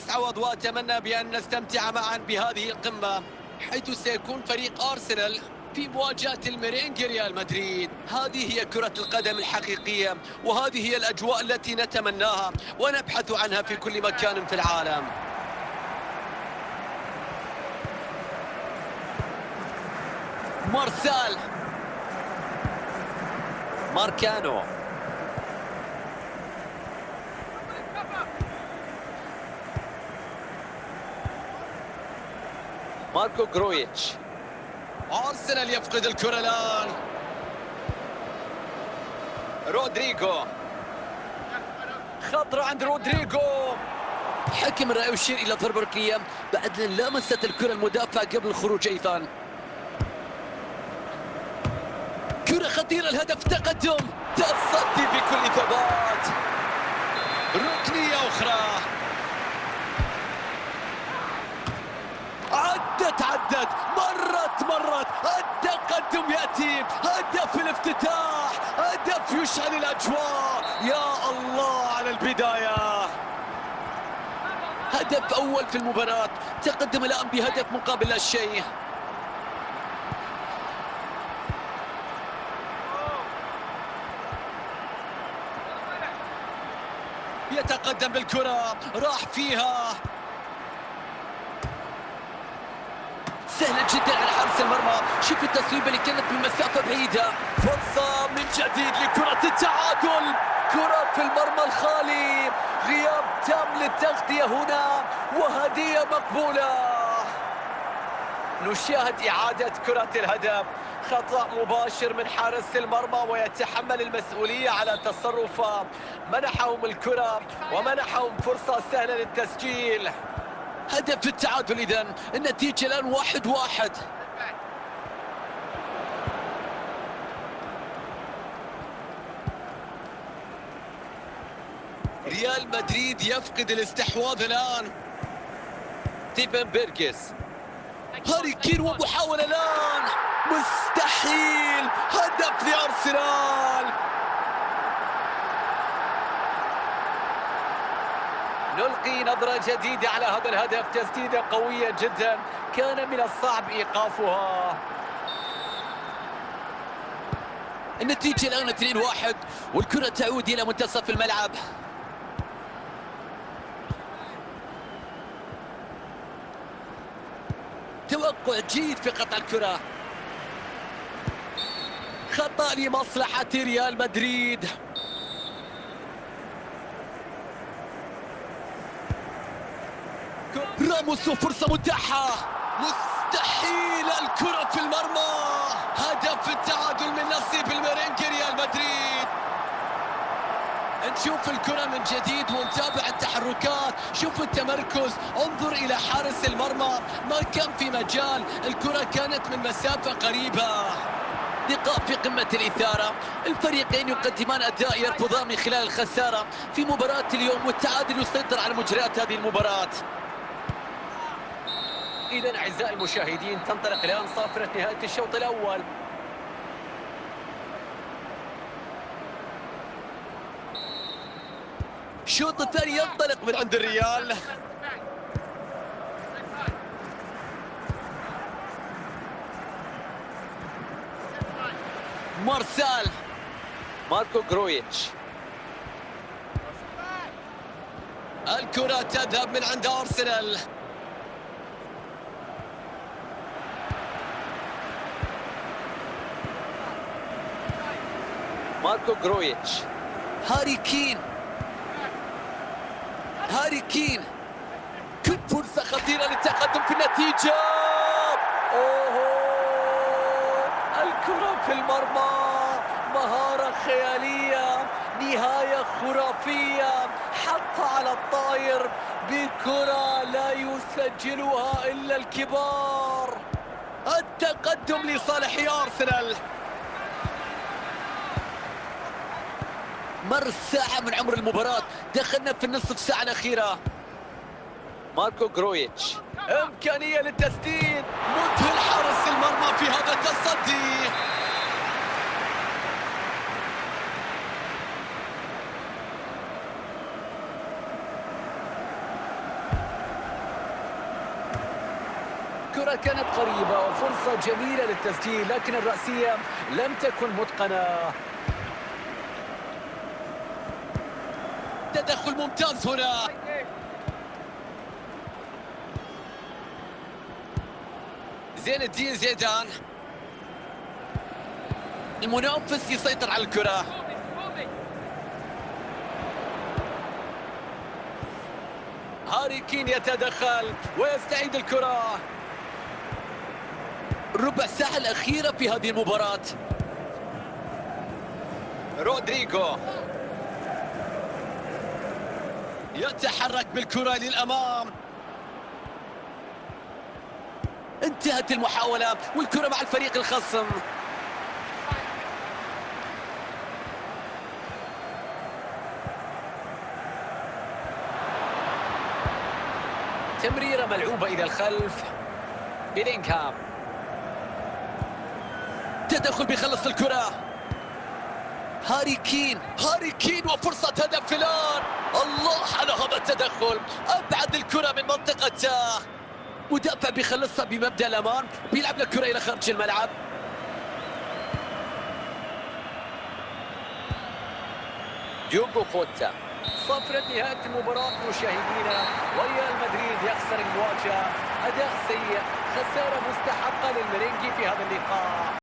فارس عوض، وأتمنى بأن نستمتع معا بهذه القمة، حيث سيكون فريق أرسنال في مواجهة الميرينج ريال مدريد. هذه هي كرة القدم الحقيقية، وهذه هي الأجواء التي نتمناها ونبحث عنها في كل مكان في العالم. مارسيال، ماركانو، ماركو غرويتش. أرسنال يفقد الكرة الآن. رودريغو، خطرة عند رودريغو. حكم الرأي يشير إلى ضربة ركنية بعد أن لمست الكرة المدافع قبل الخروج أيضا. كرة خطيرة، الهدف، تقدم، تصدي بكل ثبات. ركنية أخرى، عدت مرت، التقدم يأتي، هدف الافتتاح، هدف يشعل الأجواء. يا الله على البداية، هدف أول في المباراة، تقدم الآن بهدف مقابل لا شيء. يتقدم بالكرة، راح فيها، سهلة جدا على حارس المرمى. شوف التصويبة اللي كانت من مسافة بعيدة. فرصة من جديد لكرة التعادل، كرة في المرمى الخالي، غياب تام للتغطية هنا، وهدية مقبولة. نشاهد إعادة كرة الهدف، خطأ مباشر من حارس المرمى، ويتحمل المسؤولية على تصرفه. منحهم الكرة ومنحهم فرصة سهلة للتسجيل. هدف التعادل إذن، النتيجة الآن 1-1. ريال مدريد يفقد الاستحواذ الآن. ستيفن بيرغس، هاري كين، ومحاولة الآن، مستحيل، هدف لأرسنال. نلقي نظرة جديدة على هذا الهدف، تسديدة قوية جدا، كان من الصعب إيقافها. النتيجة الآن 2-1، والكرة تعود إلى منتصف الملعب. توقع جيد في قطع الكرة، خطأ لمصلحة ريال مدريد. راموس، فرصة متاحة، مستحيل، الكرة في المرمى. هدف التعادل من نصيب الميرينج ريال مدريد. نشوف الكرة من جديد ونتابع التحركات، شوف التمركز، انظر إلى حارس المرمى، ما كان في مجال، الكرة كانت من مسافة قريبة. لقاء في قمة الإثارة، الفريقين يقدمان أداء يرفضان من خلال الخسارة في مباراة اليوم، والتعادل يسيطر على مجريات هذه المباراة. إذن أعزائي المشاهدين، تنطلق الآن صافرة نهاية الشوط الأول. الشوط الثاني ينطلق من عند الريال. مارسيال، ماركو غرويتش، الكرة تذهب من عند أرسنال. ماركو غرويتش، هاري كين، كل فرصة خطيرة للتقدم في النتيجة. الكرة في المرمى، مهارة خيالية، نهاية خرافية، حط على الطاير بكرة لا يسجلها إلا الكبار. التقدم لصالح أرسنال. مر ساعة من عمر المباراة، دخلنا في النصف ساعة الأخيرة. ماركو غرويتش، إمكانية للتسديد، مذهل حارس المرمى في هذا التصدي. الكرة كانت قريبة وفرصة جميلة للتسجيل، لكن الرأسية لم تكن متقنة. تدخل ممتاز هنا. زين الدين زيدان، المنافس يسيطر على الكرة. هاري كين يتدخل ويستعيد الكرة. الربع ساعة الأخيرة في هذه المباراة. رودريغو يتحرك بالكرة للأمام. انتهت المحاولة والكرة مع الفريق الخصم. تمريرة ملعوبة إلى الخلف. بيلينغهام تدخل بيخلص الكرة. هاري كين وفرصة هدف الآن. الله على هذا التدخل، أبعد الكرة من منطقته. مدافع بيخلصها بمبدأ الأمان، بيلعب الكرة إلى خارج الملعب. ديوغو خوتا. صفرت نهاية المباراة مشاهدينا، ريال مدريد يخسر المواجهة. أداء سيء، خسارة مستحقة للمرينجي في هذا اللقاء.